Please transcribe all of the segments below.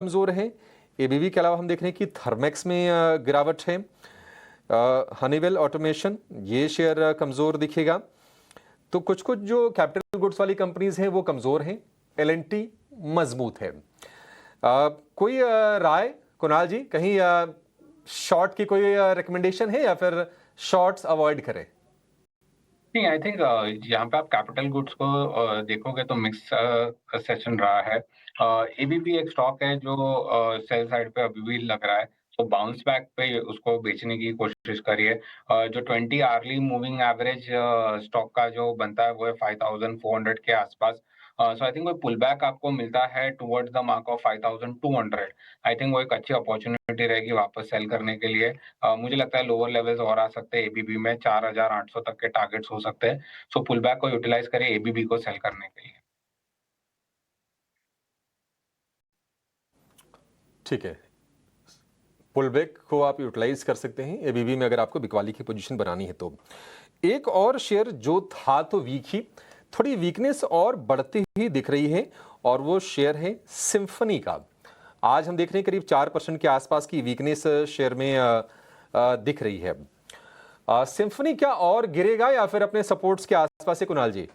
कमजोर है। एबीबी के अलावा हम देख रहे हैं कि थर्मेक्स में गिरावट है। हनीवेल ऑटोमेशन ये शेयर कमजोर दिखेगा। तो कुछ कुछ जो कैपिटल गुड्स वाली कंपनीज हैं वो कमजोर हैं। एलएनटी मजबूत है। कोई राय कुणाल जी, कहीं शॉर्ट की कोई रिकमेंडेशन है या फिर शॉर्ट्स अवॉइड करें? नहीं, आई थिंक यहाँ पे आप कैपिटल गुड्स को देखोगे तो मिक्स सेशन रहा है। एबीबी एक स्टॉक है जो सेल साइड पे अभी भी लग रहा है, तो बाउंस बैक पे उसको बेचने की कोशिश करिए। जो 20 आर्ली मूविंग एवरेज स्टॉक का जो बनता है वो है 5400 के आसपास। सो आई थिंक कोई पुल बैक आपको मिलता है towards the mark of 5200, I think वो एक अच्छी अपॉर्चुनिटी रहेगी वापस सेल करने के लिए। मुझे लगता है लोअर लेवल्स और आ सकते हैं एबीबी में 4800 तक के टारगेट्स हो सकते हैं। सो पुल बैक को यूटिलाइज करें एबीबी को सेल करने के लिए। ठीक है, पुलबैक को आप यूटिलाइज कर सकते हैं एबीबी में अगर आपको बिकवाली की पोजीशन बनानी है तो। एक और शेयर जो था तो वीक ही, थोड़ी वीकनेस और बढ़ती हुई दिख रही है और वो शेयर है सिम्फनी का। आज हम देख रहे हैं करीब 4% के आसपास की वीकनेस शेयर में दिख रही है। सिम्फनी क्या और गिरेगा या फिर अपने सपोर्ट्स के आसपास है कुणाल जी?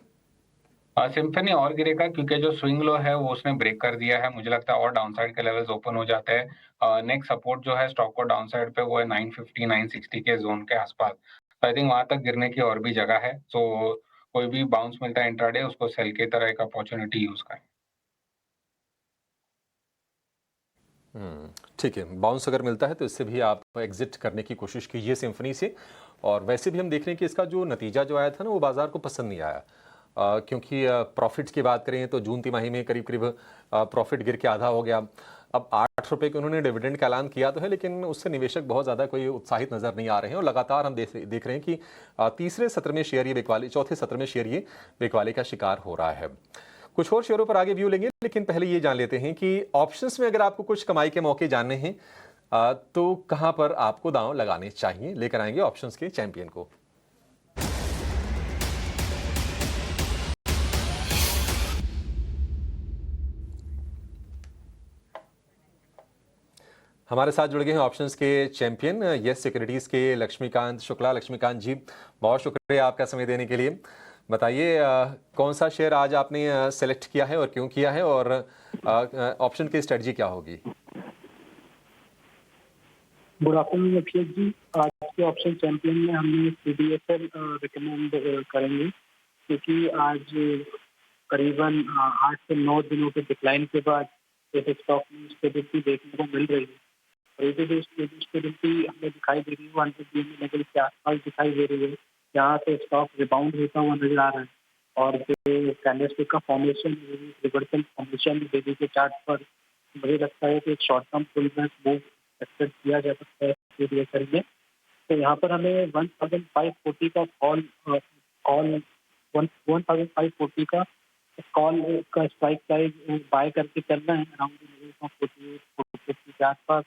सिम्फनी और गिरेगा क्योंकि जो स्विंग लो है वो उसने ब्रेक कर दिया है। मुझे लगता है और डाउनसाइड के लेवल्स ओपन हो जाते हैं। नेक्स्ट सपोर्ट जो है स्टॉक को डाउनसाइड पे वो है 950 960 के जोन के आसपास। तो आई थिंक वहां तक गिरने की और भी जगह है। सो कोई भी बाउंस मिलता है इंट्राडे उसको सेल की तरह एक अपॉर्चुनिटी यूज करें। ठीक है, बाउंस अगर मिलता है तो इससे भी आप एग्जिट करने की कोशिश कीजिए सिम्फनी से। और वैसे भी हम देख रहे हैं कि इसका जो नतीजा जो आया था ना वो बाजार को पसंद नहीं आया। क्योंकि प्रॉफिट्स की बात करें तो जून तिमाही में करीब करीब प्रॉफिट गिर के आधा हो गया। अब 8 रुपए के उन्होंने डिविडेंड का ऐलान किया तो है, लेकिन उससे निवेशक बहुत ज़्यादा कोई उत्साहित नजर नहीं आ रहे हैं। और लगातार हम देख रहे हैं कि तीसरे सत्र में शेयर ये बिकवाली, चौथे सत्र में शेयर ये बिकवाली का शिकार हो रहा है। कुछ और शेयरों पर आगे व्यू लेंगे, लेकिन पहले ये जान लेते हैं कि ऑप्शंस में अगर आपको कुछ कमाई के मौके जानने हैं तो कहां पर आपको दांव लगाने चाहिए। लेकर आएंगे ऑप्शंस के चैंपियन को। हमारे साथ जुड़ गए हैं ऑप्शंस के चैंपियन यस सिक्योरिटीज के लक्ष्मीकांत शुक्ला। लक्ष्मीकांत जी, बहुत शुक्रिया आपका समय देने के लिए। बताइए कौन सा शेयर आज आपने सेलेक्ट किया है और क्यों किया है, और ऑप्शन की स्ट्रेटजी क्या होगी? Good afternoon Abhishek ji. आज के ऑप्शन चैंपियन में हमने सीडीएसएल रिकमेंड करेंगे, क्योंकि आज करीबन 8 से 9 दिनों के डिक्लाइन के बाद इस स्टॉक में स्टेबिलिटी देखने को मिल रही है। और ये जो स्टेबिलिटी हमें दिखाई दे रही है वो 100 लेवल के आसपास दिखाई दे रही है, जहाँ से स्टॉक रिबाउंड होता हुआ नजर आ रहा है। और जो कैंडलस्टिक का फॉर्मेशन, रिवर्सल फॉर्मेशन डेली के चार्ट पर, मुझे लगता है कि एक short term pull back move expect किया जा सकता है सीडीएसएल में। तो यहाँ पर हमें 1540 का कॉल 1540 का कॉल का स्ट्राइक प्राइस बाय करके चलना है अराउंड 48 के आसपास।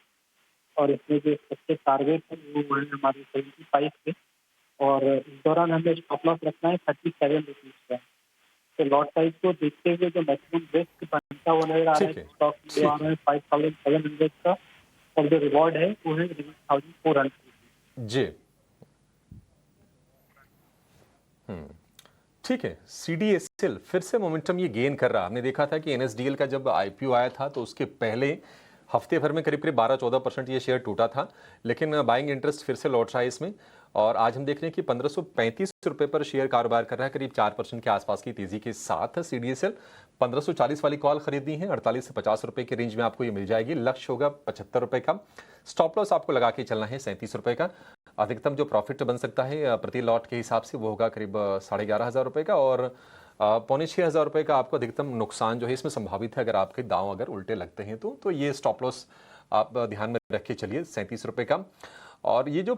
और इसमें जो एक्सपेक्टेड टारगेट है वो है हमारे 75 के। और इस दौरान हमें स्टॉप लॉस रखना है 37 रुपीज का। तो लॉट साइज को देखते हुए जो मैक्सिमम रिस्क बनता हुआ नजर आ रहा है स्टॉक जो आ रहा है 5700 का, और जो रिवॉर्ड है वो है 1400। जी ठीक है। सीडीएसएल फिर से मोमेंटम ये गेन कर रहा। हमने देखा था कि एनएसडीएल का जब आईपीओ आया था तो उसके पहले हफ्ते भर में करीब करीब 12-14% ये शेयर टूटा था, लेकिन बाइंग इंटरेस्ट फिर से लौट रहा है इसमें। और आज हम देख रहे हैं कि 1535 रुपए पर शेयर कारोबार कर रहा है, करीब 4% के आसपास की तेजी के साथ। सीडीएसएल 1540 वाली कॉल खरीदनी है, 48 से 50 रुपए के रेंज में आपको ये मिल जाएगी। लक्ष्य होगा 75 रुपए का। स्टॉप लॉस आपको लगा के चलना है 37 रुपए का। अधिकतम जो प्रॉफिट बन सकता है प्रति लॉट के हिसाब से वो होगा करीब 11,500 रुपए का, और 5,600 रुपए का आपको अधिकतम नुकसान जो है इसमें संभावित है अगर आपके दांव अगर उल्टे लगते हैं तो ये स्टॉप लॉस आप ध्यान में रख के चलिए 37 रुपए का। और ये जो